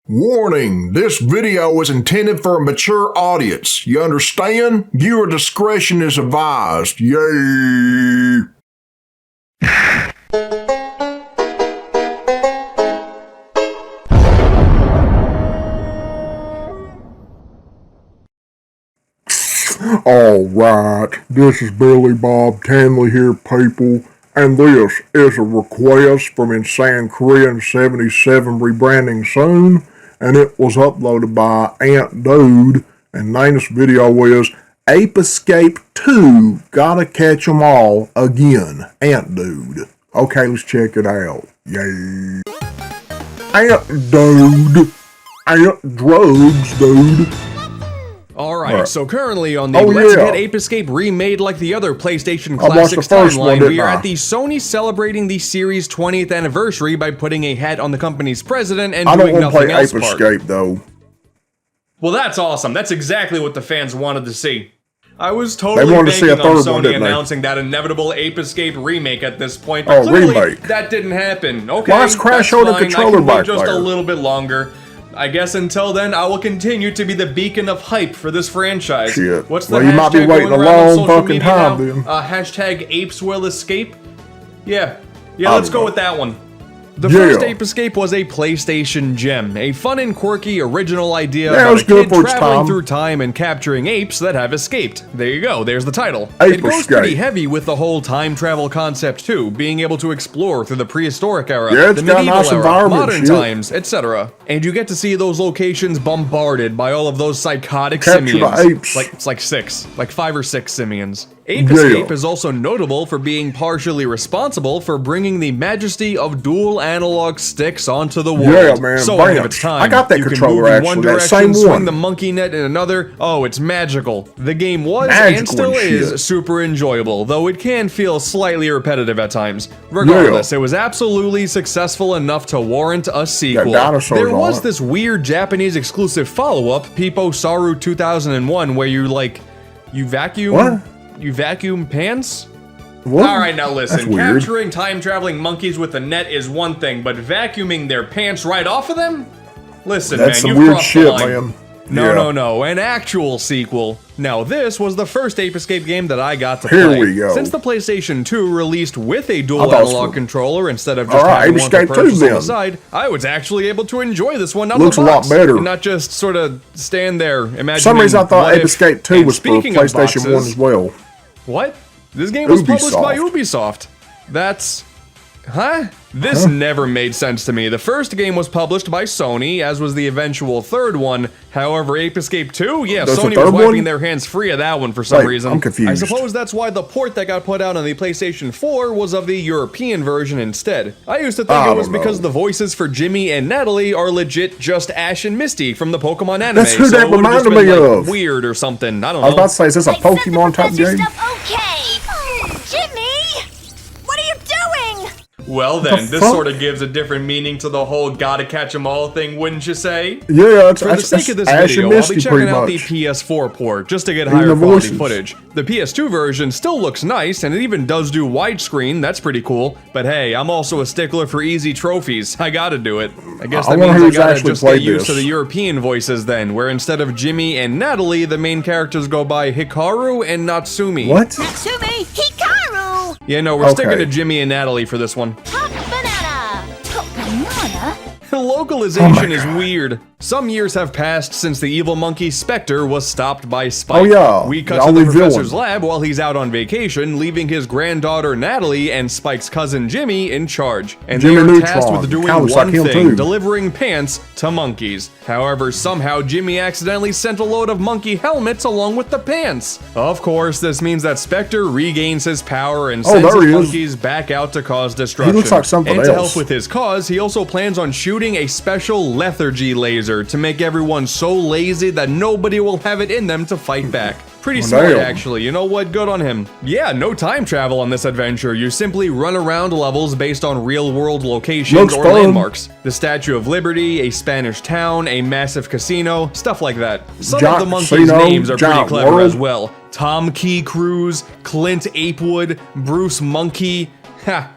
Warning, this video is intended for a mature audience. You understand? Viewer discretion is advised. Yay! Alright, this is Billy Bob Tanley here, people, and this is a request from Insane Korean 77 rebranding soon, and it was uploaded by AntDude, and the name of this video is Ape Escape 2, Gotta Catch 'Em All Again, AntDude. Okay, let's check it out. Yay. AntDude. Ant drugs, dude. Alright, so currently on the Let's Get Ape Escape remade like the other PlayStation Classics timeline, we are at the Sony celebrating the series' 20th anniversary by putting a hat on the company's president and doing nothing else. I don't want to play Ape Escape, though. Well, that's awesome. That's exactly what the fans wanted to see. I was totally banking on Sony announcing that inevitable Ape Escape remake at this point, but clearly that didn't happen. Okay, let's crash on the controller back just a little bit longer. I guess until then, I will continue to be the beacon of hype for this franchise. Shit. What's the hashtag you might be waiting a long fucking time, then. Hashtag apes will escape? Yeah, let's go with that one. The first Ape Escape was a PlayStation gem, a fun and quirky original idea about a kid traveling through time and capturing apes that have escaped. There you go, there's the title. It goes pretty heavy with the whole time travel concept too, being able to explore through the prehistoric era, the medieval era, modern times, etc. And you get to see those locations bombarded by all of those psychotic simians. It's like 5 or 6 simians. Ape Escape is also notable for being partially responsible for bringing the majesty of dual analog sticks onto the world. Yeah, man. So ahead of its time. I got that controller actually. You can move in one direction, swing the monkey net in another. Oh, it's magical. The game was and still is super enjoyable, though it can feel slightly repetitive at times. Regardless, it was absolutely successful enough to warrant a sequel. There was this weird Japanese exclusive follow-up, Pippo Saru 2001, where you vacuum. What? You vacuum pants? What? Alright, now listen. Capturing time-traveling monkeys with a net is one thing, but vacuuming their pants right off of them? Listen, man, you've crossed the line. No, an actual sequel. Now, this was the first Ape Escape game that I got to play. Here we go. Since the PlayStation 2 released with a dual analog controller instead of just having one for purchase on the side, I was actually able to enjoy this one out of the box. Looks a lot better. And not just sort of stand there imagining. For some reason, I thought Ape Escape 2 was for PlayStation 1 as well. What? This game was published by Ubisoft. That's... Huh? This never made sense to me. The first game was published by Sony, as was the eventual third one. However, Ape Escape 2? Yeah, Sony was wiping their hands free of that one for some reason. I'm confused. I suppose that's why the port that got put out on the PlayStation 4 was of the European version instead. I used to think it was because the voices for Jimmy and Natalie are legit just Ash and Misty from the Pokemon anime. That's who that reminded me of. Weird or something. I don't know. I was about to say, is this a Pokemon type game? Jimmy! What are you doing? Well then, this sort of gives a different meaning to the whole gotta catch 'em all thing, wouldn't you say? Yeah, for the sake of this video, I'll be checking out the PS4 port, just to get higher quality footage. The PS2 version still looks nice, and it even does do widescreen, that's pretty cool. But hey, I'm also a stickler for easy trophies, I gotta do it. I guess that means I gotta just get used to the European voices then, where instead of Jimmy and Natalie, the main characters go by Hikaru and Natsumi. What? Natsumi! Hikaru! Yeah, no, we're sticking to Jimmy and Natalie for this one. Hot banana! Hot banana? Localization is weird. Some years have passed since the evil monkey Spectre was stopped by Spike. Oh yeah, we cut to the professor's lab while he's out on vacation, leaving his granddaughter Natalie and Spike's cousin Jimmy in charge. And they are tasked with doing one thing, delivering pants to monkeys. However, somehow Jimmy accidentally sent a load of monkey helmets along with the pants. Of course, this means that Spectre regains his power and sends his monkeys back out to cause destruction. He looks like something else. And to help with his cause, he also plans on shooting a special lethargy laser to make everyone so lazy that nobody will have it in them to fight back. Pretty smart, actually. You know what? Good on him. Yeah, no time travel on this adventure. You simply run around levels based on real-world locations or landmarks. The Statue of Liberty, a Spanish town, a massive casino, stuff like that. Some of the monkeys' names are pretty clever as well. Tom Key Cruz, Clint Apewood, Bruce Monkey. Ha!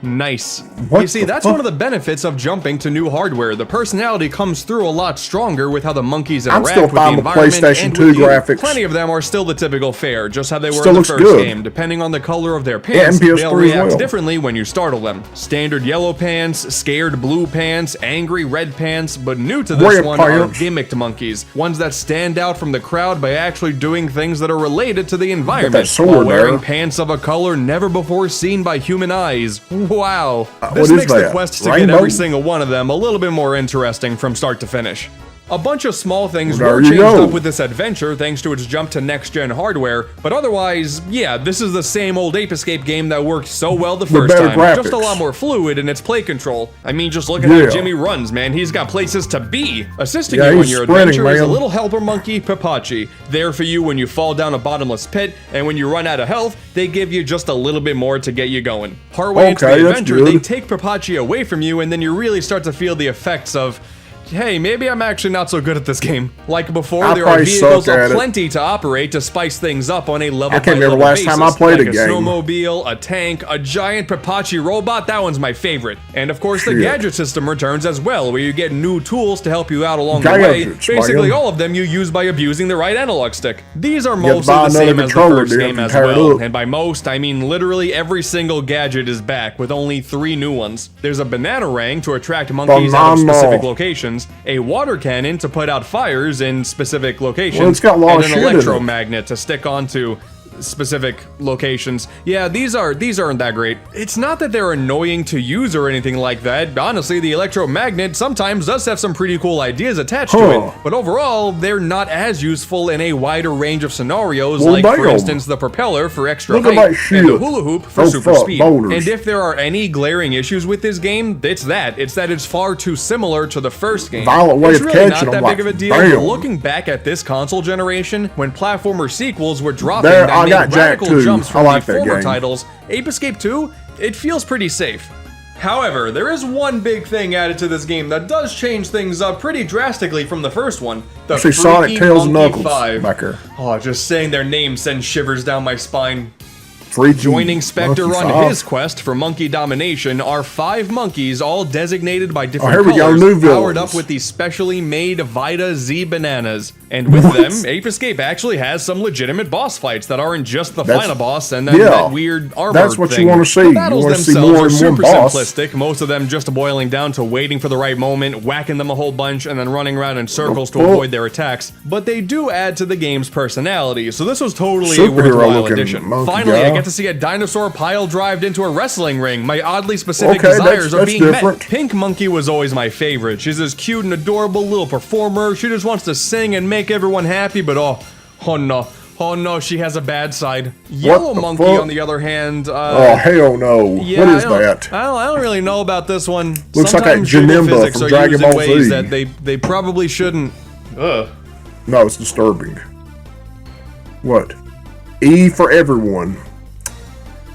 Nice. What You see, the that's fuck? one of the benefits of jumping to new hardware. The personality comes through a lot stronger with how the monkeys interact still with the fine with environment PlayStation and 2 with you. graphics. Plenty of them are still the typical fare, just how they were Still in the looks first good. game. Depending on the color of their Yeah, pants, and PS3 they'll as react well. differently when you startle them. Standard yellow pants, scared blue pants, angry red pants, but new to this Red one are pants. gimmicked monkeys. Ones that stand out from the crowd by actually doing things that are related to the environment. that sword while wearing there. pants of a color never before seen by human eyes. Wow. What This is makes the that? quest to Rainbow? get every single one of them a little bit more interesting from start to finish. A bunch of small things Well, were there you changed go. up with this adventure thanks to its jump to next-gen hardware, but otherwise, yeah, this is the same old Ape Escape game that worked so well the first better time. Just a graphics. lot more fluid in its play control. I mean, just look at Yeah. how Jimmy runs, man. He's got places to be. Assisting Yeah, you on he's your sprinting, adventure is a man. little helper monkey, Papachi. There for you when you fall down a bottomless pit, and when you run out of health, they give you just a little bit more to get you going. Partway into Okay, the that's adventure, good. they take Papachi away from you, and then you really start to feel the effects of, hey, maybe I'm actually not so good at this game. Like before, I there are probably vehicles suck at it. aplenty to operate to spice things up on a level I can't by remember level last time I basis, played like a game. snowmobile, a tank, a giant Papachi robot. That one's my favorite. And of course, the Shit. gadget system returns as well, where you get new tools to help you out along the way. Gadgets, Basically, man. all of them you use by abusing the right analog stick. These are have to mostly buy the another same as the controller, first dude, game and as tear it well. up. And by most, I mean literally every single gadget is back, with only 3 new ones. There's a banana rang to attract monkeys out of Banana. specific locations, a water cannon to put out fires in specific locations, Well, it's got a lot and of an shit in it. electromagnet to stick onto specific locations. Yeah, these aren't that great. It's not that they're annoying to use or anything like that. Honestly, the electromagnet sometimes does have some pretty cool ideas attached to Huh. it, but overall, they're not as useful in a wider range of scenarios, Well, like for damn. instance the propeller for extra Look at height that shit. and the hula hoop for Oh, super fuck, speed. boulders. And if there are any glaring issues with this game, it's that it's far too similar to the first game. Violent way it's of really catching not that them, big of a like, deal, bam. but looking back at this console generation, when platformer sequels were dropping There, that I made got Jack radical too. jumps I from like the that former game. titles, Ape Escape 2, it feels pretty safe. However, there is one big thing added to this game that does change things up pretty drastically from the first one. The See Sonic, Freaky Tails, and Monkey Knuckles 5. back there. Oh, just saying their names sends shivers down my spine. Freaky Joining Spectre Monkey on Five. his quest for monkey domination are 5 monkeys, all designated by different here we go, colors, new powered villains. up with these specially made Vita Z bananas. And with What? them, Ape Escape actually has some legitimate boss fights that aren't just the That's- final boss and then yeah. that weird armor That's what you thing. wanna see. The You battles wanna see themselves more are than one super boss. simplistic, most of them just boiling down to waiting for the right moment, whacking them a whole bunch, and then running around in circles to Oh. avoid their attacks. But they do add to the game's personality, so this was totally a Superhero worthwhile looking addition. monkey Finally, I guy. get to see a dinosaur pile drived into a wrestling ring. My oddly specific Okay, desires are that's being different. met. Pink Monkey was always my favorite. She's this cute and adorable little performer. She just wants to sing and make everyone happy, but oh no, she has a bad side. Yellow the Monkey, fuck? on the other hand, Oh, hell no. yeah, What is I don't- that? I don't really know about this one. Looks like that Sometimes Jiggle Janemba physics from are Dragon used in Ball ways Z. that they probably shouldn't. Ugh. No, it's disturbing. What? E for everyone.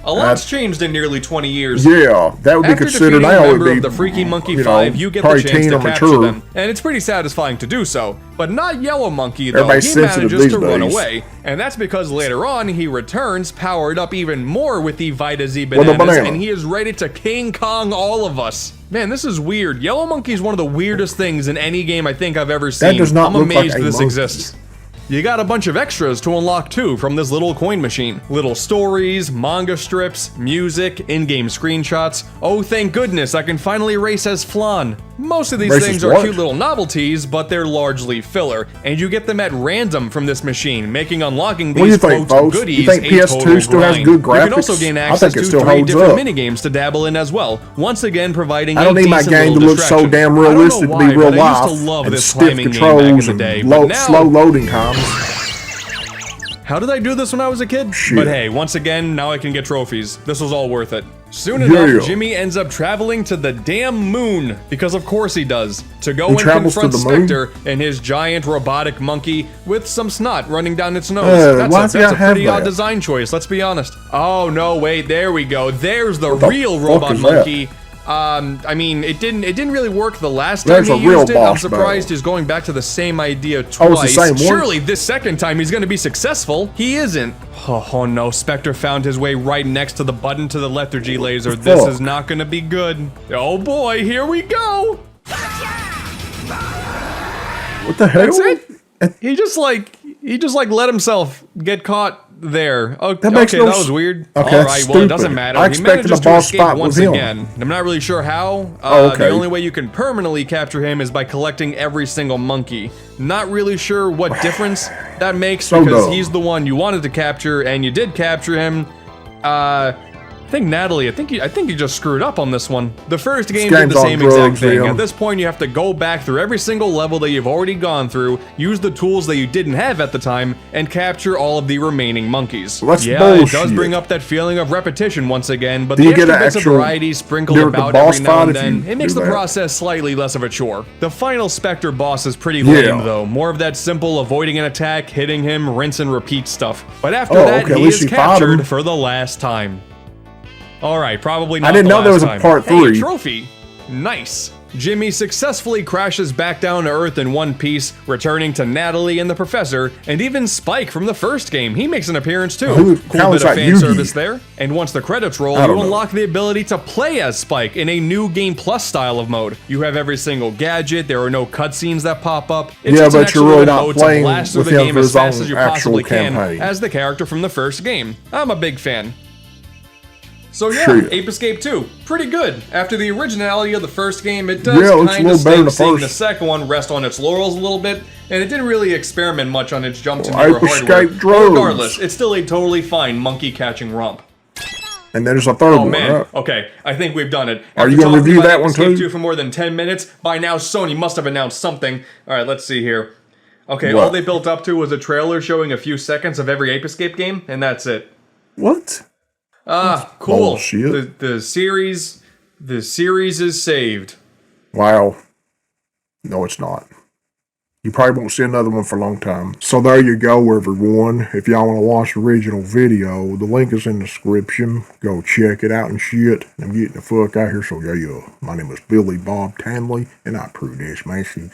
A lot's changed in nearly 20 years. Yeah, that would be After considered defeating now. a Would member be of the Freaky Monkey you know, 5, you get the probably chance teen to or capture mature. them, and it's pretty satisfying to do so. But not Yellow Monkey, though. Everybody's He sensitive manages these to run days. away, and that's because later on he returns, powered up even more with the Vita Z With a bananas, banana. and he is ready to King Kong all of us. Man, this is weird. Yellow Monkey is one of the weirdest things in any game I think I've ever seen. does not I'm look like amazed a this monkey. exists. You got a bunch of extras to unlock too from this little coin machine. Little stories, manga strips, music, in-game screenshots. Oh, thank goodness, I can finally race as Flan. Most of these Race as things are what? cute little novelties, but they're largely filler, and you get them at random from this machine, making unlocking What do you these think, quote folks? You goodies think a PS2 total still has grind. good You can also graphics? gain I access think it to still 3 holds different up. minigames to dabble in as well, once again providing I don't a need my decent game to little look so distraction. damn I don't know realistic to be why, real but I used life to love and this stiff climbing game back in controls the and day, but now slow loading times. how did I do this when I was a kid? Shit. But hey, once again, now I can get trophies. This was all worth it. Soon Yeah. enough, Jimmy ends up traveling to the damn moon, because of course he does, to go He and travels to confront the moon? Spectre and his giant robotic monkey with some snot running down its nose. why That's does he a have pretty odd that? design choice, let's be honest. Oh no, wait, there we go. There's the What the real fuck robot is that? monkey. I mean, it didn't really work the last time There's he a real used it. I'm boss surprised battle. he's going back to the same idea twice. Oh, it's the same one? Surely this second time he's going to be successful. He isn't. Oh no, Spectre found his way right next to the button to the lethargy laser. This is not going to be good. Oh boy, here we go. What the hell? That's it. He just like let himself get caught there. Okay, That makes no that was weird. Okay, All right, well, it doesn't stupid. matter. I He expected manages a to boss escape fight once with him. again. I'm not really sure how. Oh, okay. The only way you can permanently capture him is by collecting every single monkey. Not really sure what difference that makes So because dumb. he's the one you wanted to capture and you did capture him. I think Natalie, I think you just screwed up on this one. The first game did game's the on same exact drugs, thing. Liam. At this point, you have to go back through every single level that you've already gone through, use the tools that you didn't have at the time, and capture all of the remaining monkeys. Well, that's yeah, it does bullshit. bring up that feeling of repetition once again, but Do the you get extra an bits of actual- variety sprinkled the about boss every now fight and if you then, it makes do the that? process slightly less of a chore. The final Spectre boss is pretty lame Yeah. though, more of that simple avoiding an attack, hitting him, rinse and repeat stuff. But after Oh, that, okay, at he least is you fought him. captured for the last time. Alright, probably not I didn't the know there last was a time. part Hey, 3. trophy. Nice. Jimmy successfully crashes back down to Earth in one piece, returning to Natalie and the Professor, and even Spike from the first game. He makes an appearance too. Who Cool sounds bit of like fan Yugi. service there. And once the credits roll, I you don't know. unlock the ability to play as Spike in a new Game Plus style of mode. You have every single gadget, there are no cutscenes that pop up. It's Yeah, just an but extra you're really little not mode to playing blast through with the him game for as his fast own as you actual possibly can campaign. as the character from the first game. I'm a big fan. So yeah, Shit. Ape Escape 2, pretty good. After the originality of the first game, it does Yeah, it looks a kind of little better than stink the seeing the first. second one rest on its laurels a little bit, and it didn't really experiment much on its jump to Well, newer Ape hardware. Escape drones. Regardless, it's still a totally fine monkey catching romp. And there's a third Oh one, man, right? okay, I think we've done it. Are After you gonna talking review about that Ape one Escape too? 2 for more than 10 minutes, by now Sony must have announced something. Alright, let's see here. Okay, What? all they built up to was a trailer showing a few seconds of every Ape Escape game, and that's it. What? Ah, cool. Bullshit. The series is saved. Wow. No, it's not. You probably won't see another one for a long time. So there you go, everyone. If y'all want to watch the original video, the link is in the description. Go check it out and shit. I'm getting the fuck out here, so yeah. My name is Billy Bob Tanley, and I approve this message.